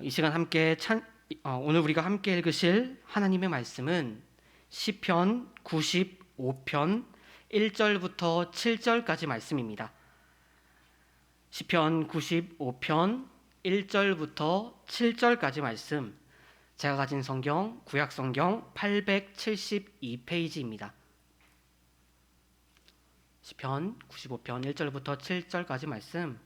이 시간 오늘 우리가 함께 읽으실 하나님의 말씀은 시편 95편 1절부터 7절까지 말씀입니다. 시편 95편 1절부터 7절까지 말씀, 제가 가진 성경 구약 성경 872페이지입니다. 시편 95편 1절부터 7절까지 말씀,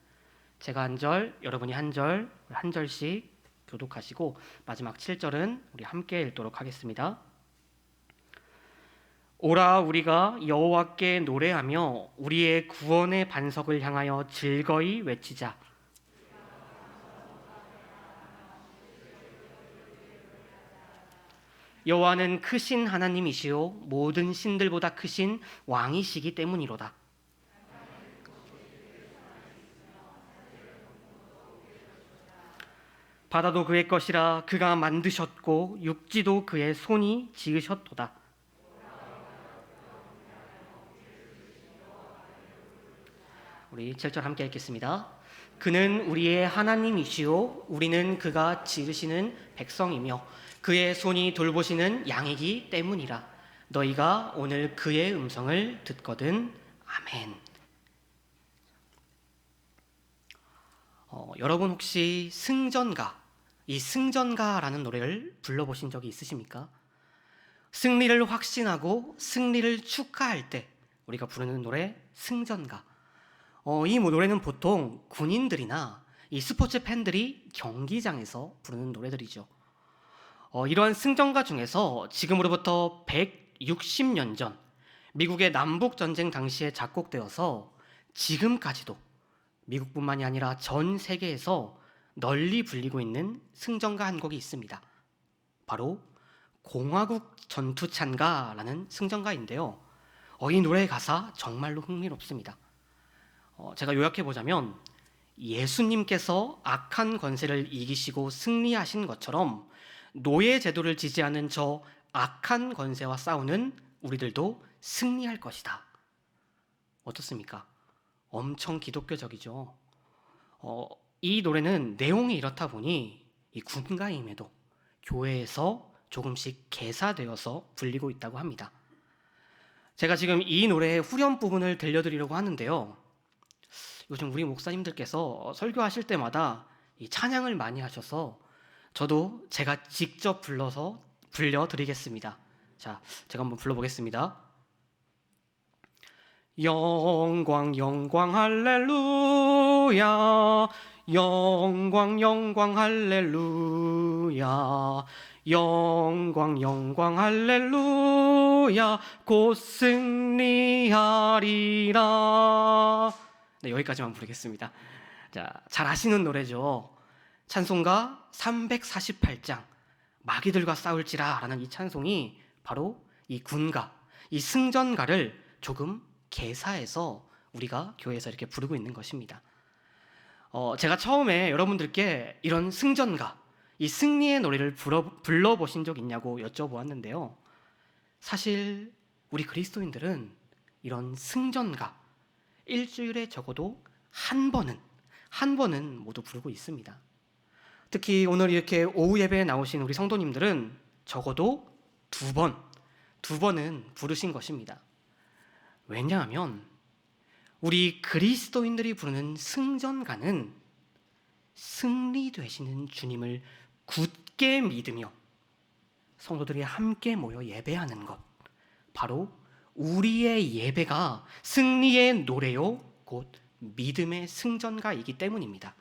제가 한 절, 여러분이 한 절씩 교독하시고 마지막 7절은 우리 함께 읽도록 하겠습니다. 오라, 우리가 여호와께 노래하며 우리의 구원의 반석을 향하여 즐거이 외치자. 여호와는 크신 하나님이시요 모든 신들보다 크신 왕이시기 때문이로다. 바다도 그의 것이라 그가 만드셨고 육지도 그의 손이 지으셨도다. 우리 7절 함께 읽겠습니다. 그는 우리의 하나님이시요 우리는 그가 지으시는 백성이며 그의 손이 돌보시는 양이기 때문이라. 너희가 오늘 그의 음성을 듣거든. 아멘. 여러분 혹시 이 승전가라는 노래를 불러보신 적이 있으십니까? 승리를 확신하고 승리를 축하할 때 우리가 부르는 노래 승전가. 이 노래는 보통 군인들이나 이 스포츠 팬들이 경기장에서 부르는 노래들이죠. 이러한 승전가 중에서 지금으로부터 160년 전 미국의 남북전쟁 당시에 작곡되어서 지금까지도 미국뿐만이 아니라 전 세계에서 널리 불리고 있는 승전가 한 곡이 있습니다. 바로 공화국 전투찬가라는 승전가인데요. 이 노래의 가사 정말로 흥미롭습니다. 제가 요약해보자면 예수님께서 악한 권세를 이기시고 승리하신 것처럼 노예 제도를 지지하는 저 악한 권세와 싸우는 우리들도 승리할 것이다. 어떻습니까? 엄청 기독교적이죠. 이 노래는 내용이 이렇다 보니 이 군가임에도 교회에서 조금씩 개사되어서 불리고 있다고 합니다. 제가 지금 이 노래의 후렴 부분을 들려드리려고 하는데요. 요즘 우리 목사님들께서 설교하실 때마다 이 찬양을 많이 하셔서 저도 제가 직접 불려드리겠습니다. 자, 제가 한번 불러보겠습니다. 영광 영광 할렐루야, 영광 영광 할렐루야, 영광 영광 할렐루야, 곧 승리하리라. 네, 여기까지만 부르겠습니다. 자, 잘 아시는 노래죠. 찬송가 348장 마귀들과 싸울지라 라는 이 찬송이 바로 이 군가, 이 승전가를 조금 개사해서 우리가 교회에서 이렇게 부르고 있는 것입니다. 제가 처음에 여러분들께 이런 승전가, 이 승리의 노래를 불러보신 적 있냐고 여쭤보았는데요. 사실 우리 그리스도인들은 이런 승전가 일주일에 적어도 한 번은 모두 부르고 있습니다. 특히 오늘 이렇게 오후 예배에 나오신 우리 성도님들은 적어도 두 번은 부르신 것입니다. 왜냐하면 우리 그리스도인들이 부르는 승전가는 승리 되시는 주님을 굳게 믿으며 성도들이 함께 모여 예배하는 것, 바로 우리의 예배가 승리의 노래요 곧 믿음의 승전가이기 때문입니다.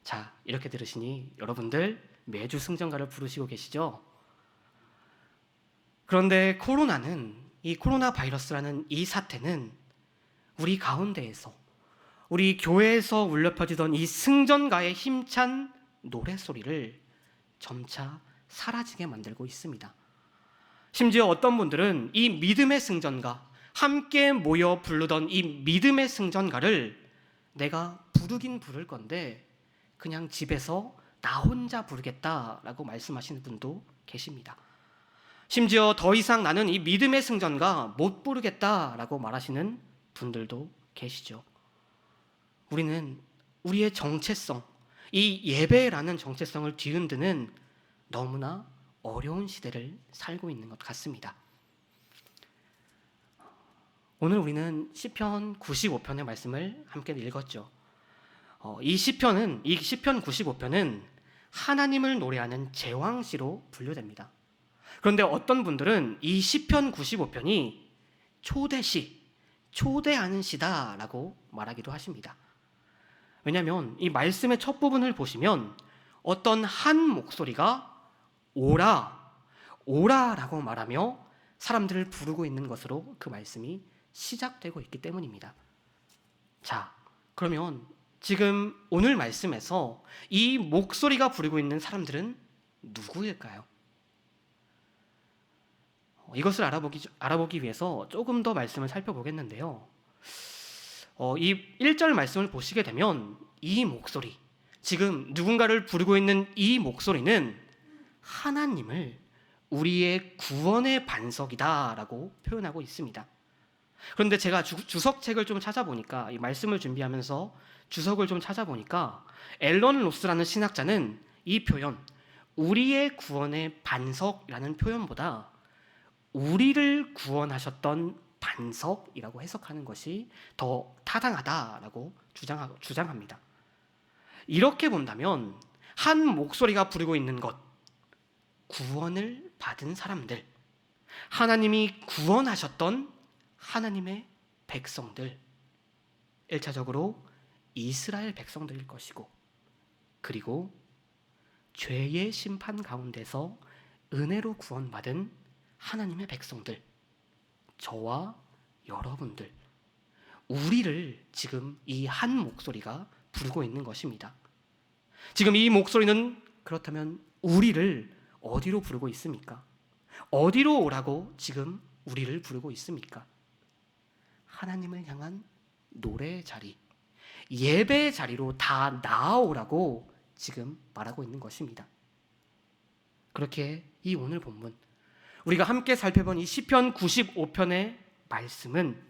자, 이렇게 들으시니 여러분들 매주 승전가를 부르시고 계시죠? 그런데 이 코로나 바이러스라는 이 사태는 우리 가운데에서, 우리 교회에서 울려 퍼지던 이 승전가의 힘찬 노래소리를 점차 사라지게 만들고 있습니다. 심지어 어떤 분들은 이 믿음의 승전가, 함께 모여 부르던 이 믿음의 승전가를 내가 부르긴 부를 건데 그냥 집에서 나 혼자 부르겠다라고 말씀하시는 분도 계십니다. 심지어 더 이상 나는 이 믿음의 승전가 못 부르겠다라고 말하시는 분들도 계시죠. 우리는 우리의 정체성, 이 예배라는 정체성을 뒤흔드는 너무나 어려운 시대를 살고 있는 것 같습니다. 오늘 우리는 시편 95편의 말씀을 함께 읽었죠. 이 시편 95편은 하나님을 노래하는 제왕시로 분류됩니다. 그런데 어떤 분들은 이 시편 95편이 초대시, 초대하는 시다라고 말하기도 하십니다. 왜냐하면 이 말씀의 첫 부분을 보시면 어떤 한 목소리가 오라, 오라라고 말하며 사람들을 부르고 있는 것으로 그 말씀이 시작되고 있기 때문입니다. 자, 그러면 지금 오늘 말씀에서 이 목소리가 부르고 있는 사람들은 누구일까요? 이것을 알아보기 위해서 조금 더 말씀을 살펴보겠는데요. 이 1절 말씀을 보시게 되면 이 목소리, 지금 누군가를 부르고 있는 이 목소리는 하나님을 우리의 구원의 반석이다라고 표현하고 있습니다. 그런데 제가 주석책을 좀 찾아보니까, 이 말씀을 준비하면서 주석을 좀 찾아보니까 앨런 로스라는 신학자는 이 표현, 우리의 구원의 반석이라는 표현보다 우리를 구원하셨던 반석이라고 해석하는 것이 더 타당하다라고 주장합니다. 이렇게 본다면 한 목소리가 부르고 있는 것, 구원을 받은 사람들, 하나님이 구원하셨던 하나님의 백성들, 1차적으로 이스라엘 백성들일 것이고, 그리고 죄의 심판 가운데서 은혜로 구원받은 하나님의 백성들, 저와 여러분들, 우리를 지금 이 한 목소리가 부르고 있는 것입니다. 지금 이 목소리는 그렇다면 우리를 어디로 부르고 있습니까? 어디로 오라고 지금 우리를 부르고 있습니까? 하나님을 향한 노래의 자리, 예배의 자리로 다 나아오라고 지금 말하고 있는 것입니다. 그렇게 이 오늘 본문, 우리가 함께 살펴본 이 시편 95편의 말씀은,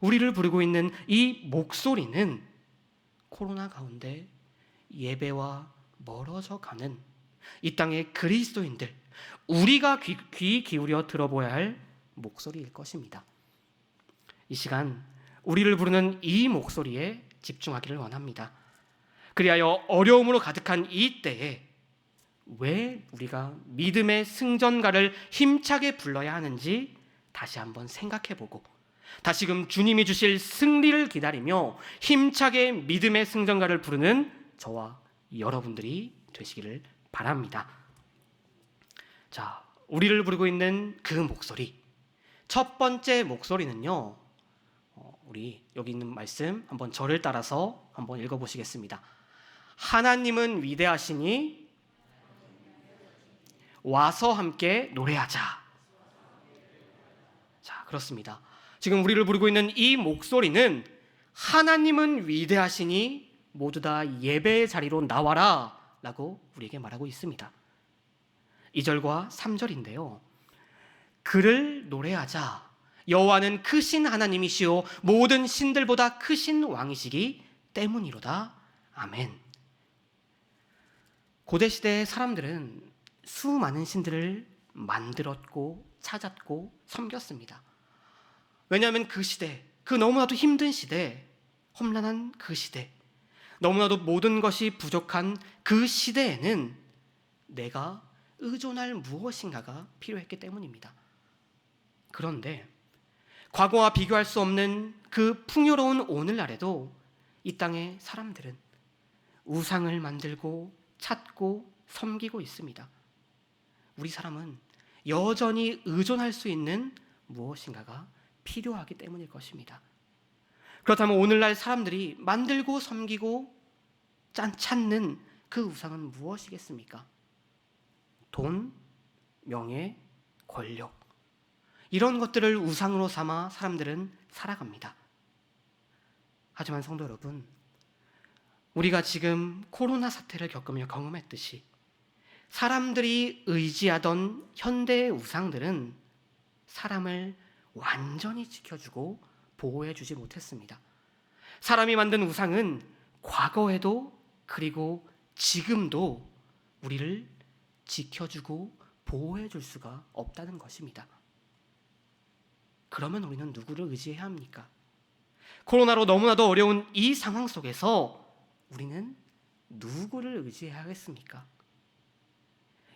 우리를 부르고 있는 이 목소리는 코로나 가운데 예배와 멀어져 가는 이 땅의 그리스도인들, 우리가 귀 기울여 들어보아야 할 목소리일 것입니다. 이 시간 우리를 부르는 이 목소리에 집중하기를 원합니다. 그리하여 어려움으로 가득한 이 때에 왜 우리가 믿음의 승전가를 힘차게 불러야 하는지 다시 한번 생각해보고, 다시금 주님이 주실 승리를 기다리며 힘차게 믿음의 승전가를 부르는 저와 여러분들이 되시기를 바랍니다. 자, 우리를 부르고 있는 그 목소리, 첫 번째 목소리는요, 우리 여기 있는 말씀 한번 저를 따라서 한번 읽어보시겠습니다. 하나님은 위대하시니 와서 함께 노래하자. 자, 그렇습니다. 지금 우리를 부르고 있는 이 목소리는 하나님은 위대하시니 모두 다 예배의 자리로 나와라 라고 우리에게 말하고 있습니다. 2절과 3절인데요. 그를 노래하자. 여호와는 크신 하나님이시오 모든 신들보다 크신 왕이시기 때문이로다. 아멘. 고대 시대의 사람들은 수많은 신들을 만들었고 찾았고 섬겼습니다. 왜냐하면 그 시대, 그 너무나도 힘든 시대, 험난한 그 시대, 너무나도 모든 것이 부족한 그 시대에는 내가 의존할 무엇인가가 필요했기 때문입니다. 그런데 과거와 비교할 수 없는 그 풍요로운 오늘날에도 이 땅의 사람들은 우상을 만들고 찾고 섬기고 있습니다. 우리 사람은 여전히 의존할 수 있는 무엇인가가 필요하기 때문일 것입니다. 그렇다면 오늘날 사람들이 만들고 섬기고 찾는 그 우상은 무엇이겠습니까? 돈, 명예, 권력, 이런 것들을 우상으로 삼아 사람들은 살아갑니다. 하지만 성도 여러분, 우리가 지금 코로나 사태를 겪으며 경험했듯이 사람들이 의지하던 현대의 우상들은 사람을 완전히 지켜주고 보호해주지 못했습니다. 사람이 만든 우상은 과거에도 그리고 지금도 우리를 지켜주고 보호해 줄 수가 없다는 것입니다. 그러면 우리는 누구를 의지해야 합니까? 코로나로 너무나도 어려운 이 상황 속에서 우리는 누구를 의지해야 하겠습니까?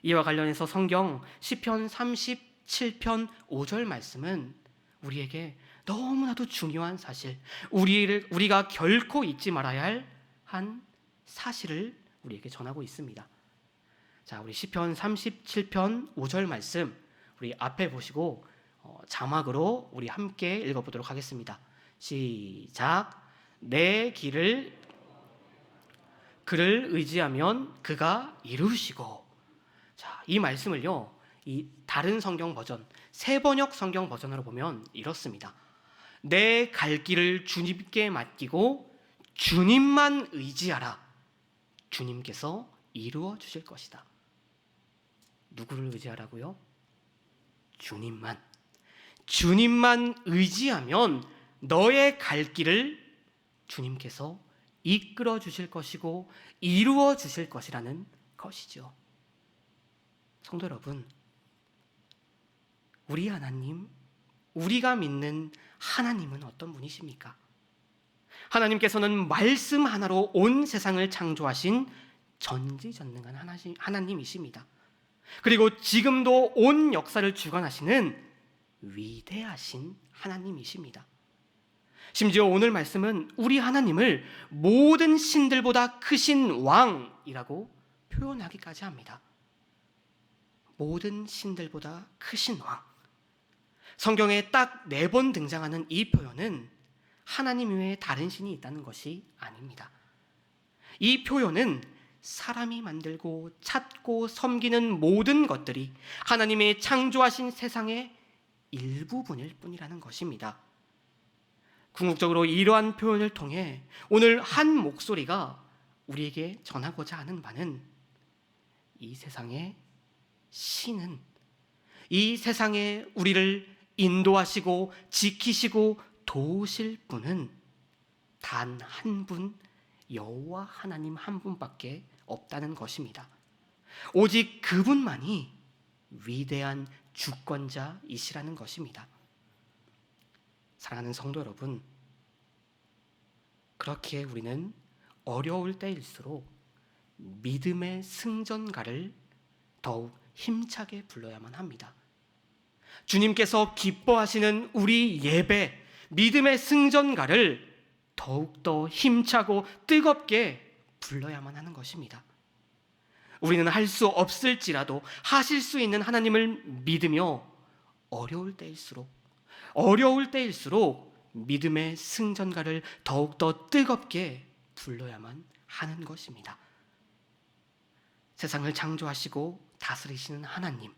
이와 관련해서 성경 시편 37편 5절 말씀은 우리에게 너무나도 중요한 사실, 우리가 결코 잊지 말아야 할 한 사실을 우리에게 전하고 있습니다. 자, 우리 시편 37편 5절 말씀 우리 앞에 보시고 자막으로 우리 함께 읽어보도록 하겠습니다. 시작. 내 길을 그를 의지하면 그가 이루시고. 자, 이 말씀을요, 이 다른 성경 버전, 새번역 성경 버전으로 보면 이렇습니다. 내 갈 길을 주님께 맡기고 주님만 의지하라. 주님께서 이루어 주실 것이다. 누구를 의지하라고요? 주님만. 주님만 의지하면 너의 갈 길을 주님께서 이끌어 주실 것이고 이루어 주실 것이라는 것이죠. 성도 여러분, 우리 하나님, 우리가 믿는 하나님은 어떤 분이십니까? 하나님께서는 말씀 하나로 온 세상을 창조하신 전지전능한 하나님이십니다. 그리고 지금도 온 역사를 주관하시는 위대하신 하나님이십니다. 심지어 오늘 말씀은 우리 하나님을 모든 신들보다 크신 왕이라고 표현하기까지 합니다. 모든 신들보다 크신 왕. 성경에 딱 4번 등장하는 이 표현은 하나님 외에 다른 신이 있다는 것이 아닙니다. 이 표현은 사람이 만들고 찾고 섬기는 모든 것들이 하나님의 창조하신 세상의 일부분일 뿐이라는 것입니다. 궁극적으로 이러한 표현을 통해 오늘 한 목소리가 우리에게 전하고자 하는 바는 이 세상의 신은, 이 세상에 우리를 인도하시고 지키시고 도우실 분은 단 한 분, 여호와 하나님 한 분밖에 없다는 것입니다. 오직 그분만이 위대한 주권자이시라는 것입니다. 사랑하는 성도 여러분, 그렇기에 우리는 어려울 때일수록 믿음의 승전가를 더욱 힘차게 불러야만 합니다. 주님께서 기뻐하시는 우리 예배, 믿음의 승전가를 더욱더 힘차고 뜨겁게 불러야만 하는 것입니다. 우리는 할 수 없을지라도 하실 수 있는 하나님을 믿으며 어려울 때일수록 믿음의 승전가를 더욱더 뜨겁게 불러야만 하는 것입니다. 세상을 창조하시고 다스리시는 하나님,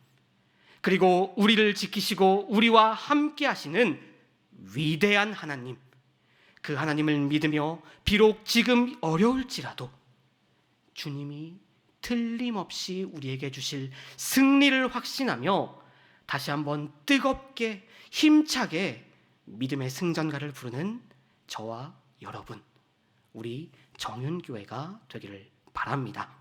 그리고 우리를 지키시고 우리와 함께 하시는 위대한 하나님, 그 하나님을 믿으며 비록 지금 어려울지라도 주님이 틀림없이 우리에게 주실 승리를 확신하며 다시 한번 뜨겁게 힘차게 믿음의 승전가를 부르는 저와 여러분, 우리 정윤교회가 되기를 바랍니다.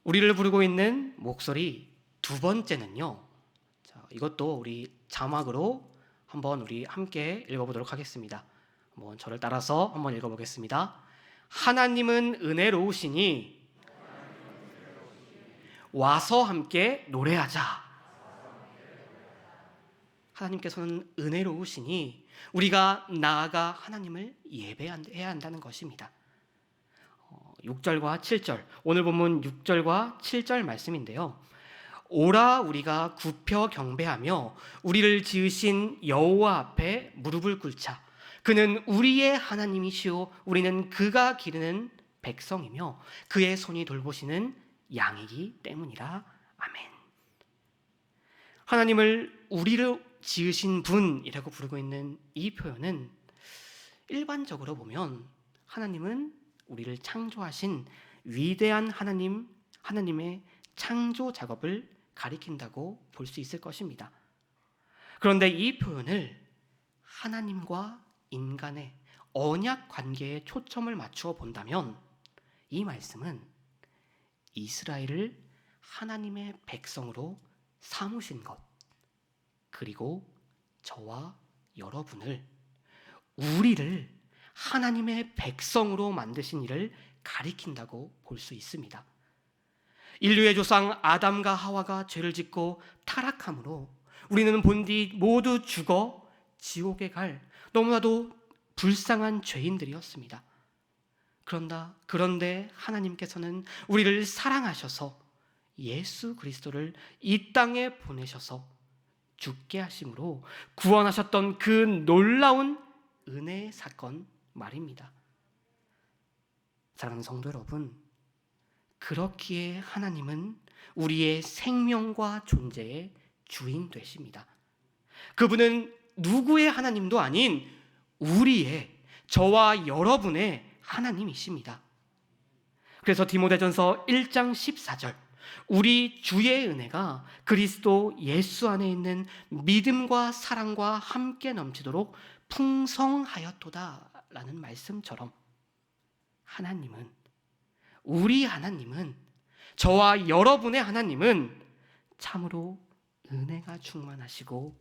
우리를 부르고 있는 목소리 두 번째는요, 이것도 우리 자막으로 한번 우리 함께 읽어보도록 하겠습니다. 한번 저를 따라서 한번 읽어보겠습니다. 하나님은 은혜로우시니 와서 함께 노래하자. 하나님께서는 은혜로우시니 우리가 나아가 하나님을 예배해야 한다는 것입니다. 6절과 7절, 오늘 본문 6절과 7절 말씀인데요. 오라 우리가 굽혀 경배하며 우리를 지으신 여호와 앞에 무릎을 꿇자. 그는 우리의 하나님이시오 우리는 그가 기르는 백성이며 그의 손이 돌보시는 양이기 때문이라. 아멘. 하나님을 우리를 지으신 분이라고 부르고 있는 이 표현은 일반적으로 보면 하나님은 우리를 창조하신 위대한 하나님의 창조 작업을 가리킨다고 볼 수 있을 것입니다. 그런데 이 표현을 하나님과 인간의 언약 관계에 초점을 맞추어 본다면 이 말씀은 이스라엘을 하나님의 백성으로 삼으신 것, 그리고 저와 여러분을, 우리를 하나님의 백성으로 만드신 일을 가리킨다고 볼 수 있습니다. 인류의 조상 아담과 하와가 죄를 짓고 타락함으로 우리는 본디 모두 죽어 지옥에 갈 너무나도 불쌍한 죄인들이었습니다. 그런데 하나님께서는 우리를 사랑하셔서 예수 그리스도를 이 땅에 보내셔서 죽게 하심으로 구원하셨던 그 놀라운 은혜의 사건 말입니다. 사랑하는 성도 여러분, 그렇기에 하나님은 우리의 생명과 존재의 주인 되십니다. 그분은 누구의 하나님도 아닌 우리의, 저와 여러분의 하나님이십니다. 그래서 디모데전서 1장 14절, 우리 주의 은혜가 그리스도 예수 안에 있는 믿음과 사랑과 함께 넘치도록 풍성하였도다 라는 말씀처럼 하나님은, 우리 하나님은, 저와 여러분의 하나님은 참으로 은혜가 충만하시고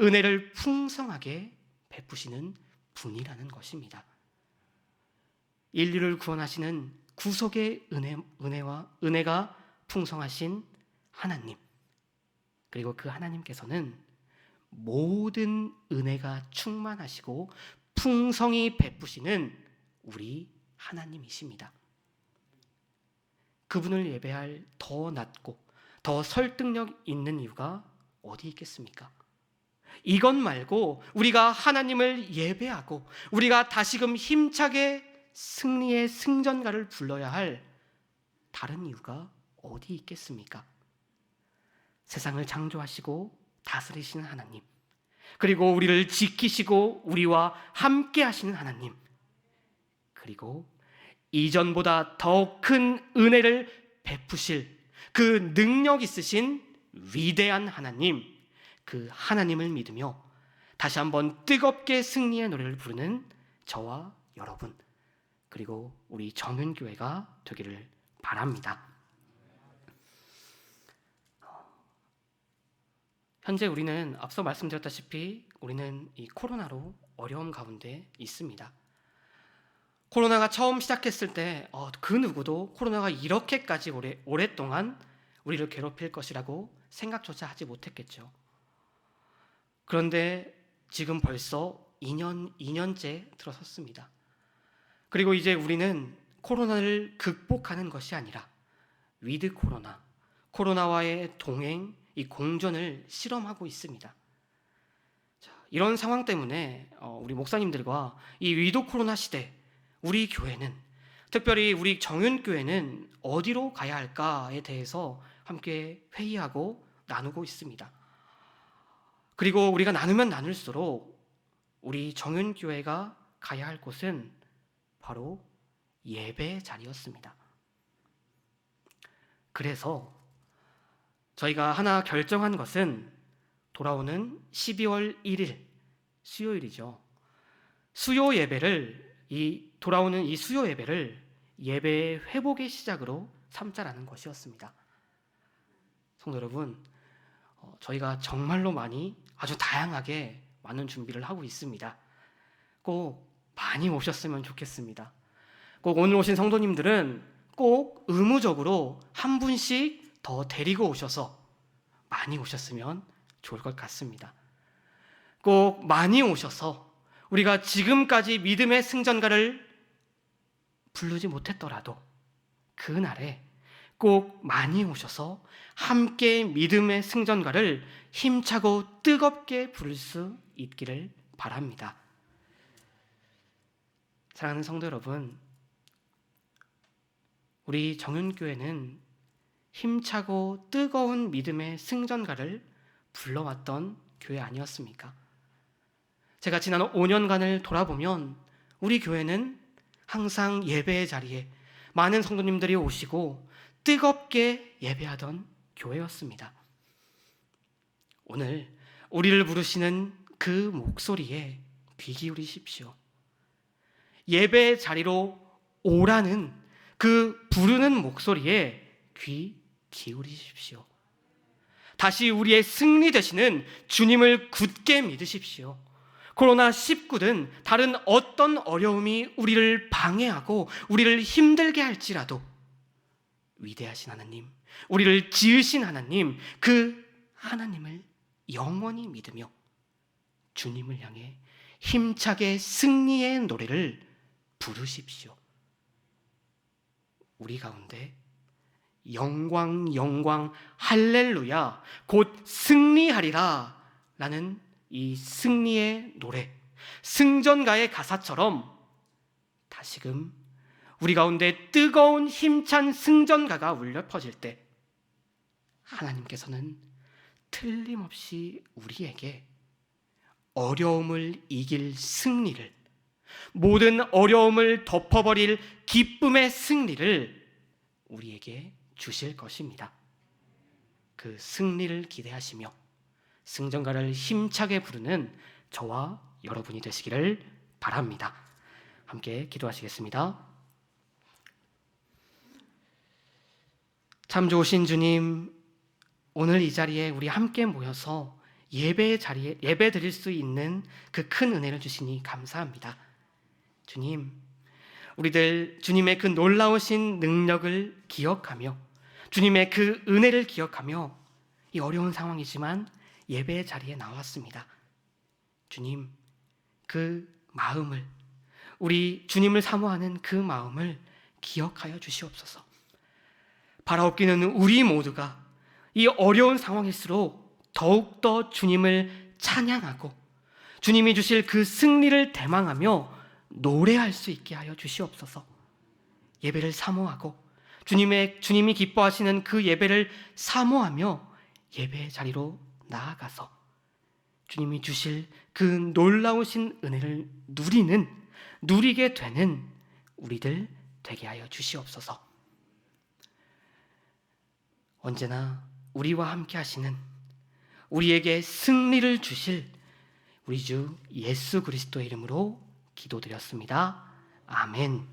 은혜를 풍성하게 베푸시는 분이라는 것입니다. 인류를 구원하시는 구속의 은혜가 풍성하신 하나님, 그리고 그 하나님께서는 모든 은혜가 충만하시고 풍성히 베푸시는 우리 하나님이십니다. 그분을 예배할 더 낫고 더 설득력 있는 이유가 어디 있겠습니까? 이것 말고 우리가 하나님을 예배하고 우리가 다시금 힘차게 승리의 승전가를 불러야 할 다른 이유가 어디 있겠습니까? 세상을 창조하시고 다스리시는 하나님, 그리고 우리를 지키시고 우리와 함께 하시는 하나님, 그리고 이전보다 더 큰 은혜를 베푸실 그 능력 있으신 위대한 하나님, 그 하나님을 믿으며 다시 한번 뜨겁게 승리의 노래를 부르는 저와 여러분, 그리고 우리 정윤교회가 되기를 바랍니다. 현재 우리는 앞서 말씀드렸다시피 우리는 이 코로나로 어려움 가운데 있습니다. 코로나가 처음 시작했을 때 그 누구도 코로나가 이렇게까지 오랫동안 우리를 괴롭힐 것이라고 생각조차 하지 못했겠죠. 그런데 지금 벌써 2년째 들어섰습니다. 그리고 이제 우리는 코로나를 극복하는 것이 아니라 위드 코로나, 코로나와의 동행, 이 공존을 실험하고 있습니다. 이런 상황 때문에 우리 목사님들과 이 위드 코로나 시대, 우리 교회는, 특별히 우리 정윤교회는 어디로 가야 할까에 대해서 함께 회의하고 나누고 있습니다. 그리고 우리가 나누면 나눌수록 우리 정윤교회가 가야 할 곳은 바로 예배 자리였습니다. 그래서 저희가 하나 결정한 것은 돌아오는 12월 1일 수요일이죠. 돌아오는 이 수요 예배를 예배의 회복의 시작으로 삼자라는 것이었습니다. 성도 여러분, 저희가 정말로 아주 다양하게 많은 준비를 하고 있습니다. 꼭 많이 오셨으면 좋겠습니다. 꼭 오늘 오신 성도님들은 꼭 의무적으로 한 분씩 더 데리고 오셔서 많이 오셨으면 좋을 것 같습니다. 꼭 많이 오셔서 우리가 지금까지 믿음의 승전가를 부르지 못했더라도 그날에 꼭 많이 오셔서 함께 믿음의 승전가를 힘차고 뜨겁게 부를 수 있기를 바랍니다. 사랑하는 성도 여러분, 우리 정윤교회는 힘차고 뜨거운 믿음의 승전가를 불러왔던 교회 아니었습니까? 제가 지난 5년간을 돌아보면 우리 교회는 항상 예배의 자리에 많은 성도님들이 오시고 뜨겁게 예배하던 교회였습니다. 오늘 우리를 부르시는 그 목소리에 귀 기울이십시오. 예배 자리로 오라는 그 부르는 목소리에 귀 기울이십시오. 다시 우리의 승리 되시는 주님을 굳게 믿으십시오. 코로나19든 다른 어떤 어려움이 우리를 방해하고 우리를 힘들게 할지라도 위대하신 하나님, 우리를 지으신 하나님, 그 하나님을 영원히 믿으며 주님을 향해 힘차게 승리의 노래를 부르십시오. 우리 가운데 영광 영광 할렐루야 곧 승리하리라 라는 이 승리의 노래, 승전가의 가사처럼 다시금 우리 가운데 뜨거운 힘찬 승전가가 울려 퍼질 때 하나님께서는 틀림없이 우리에게 어려움을 이길 승리를, 모든 어려움을 덮어버릴 기쁨의 승리를 우리에게 주실 것입니다. 그 승리를 기대하시며 승전가를 힘차게 부르는 저와 여러분이 되시기를 바랍니다. 함께 기도하시겠습니다. 참 좋으신 주님, 오늘 이 자리에 우리 함께 모여서 예배의 자리에 예배 드릴 수 있는 그 큰 은혜를 주시니 감사합니다. 주님, 우리들 주님의 그 놀라우신 능력을 기억하며 주님의 그 은혜를 기억하며 이 어려운 상황이지만 예배의 자리에 나왔습니다. 주님, 그 마음을, 우리 주님을 사모하는 그 마음을 기억하여 주시옵소서. 바라옵기는 우리 모두가 이 어려운 상황일수록 더욱더 주님을 찬양하고 주님이 주실 그 승리를 대망하며 노래할 수 있게 하여 주시옵소서. 예배를 사모하고 주님이 기뻐하시는 그 예배를 사모하며 예배의 자리로 나아가서 주님이 주실 그 놀라우신 은혜를 누리게 되는 우리들 되게 하여 주시옵소서. 언제나 우리와 함께 하시는, 우리에게 승리를 주실 우리 주 예수 그리스도의 이름으로 기도드렸습니다. 아멘.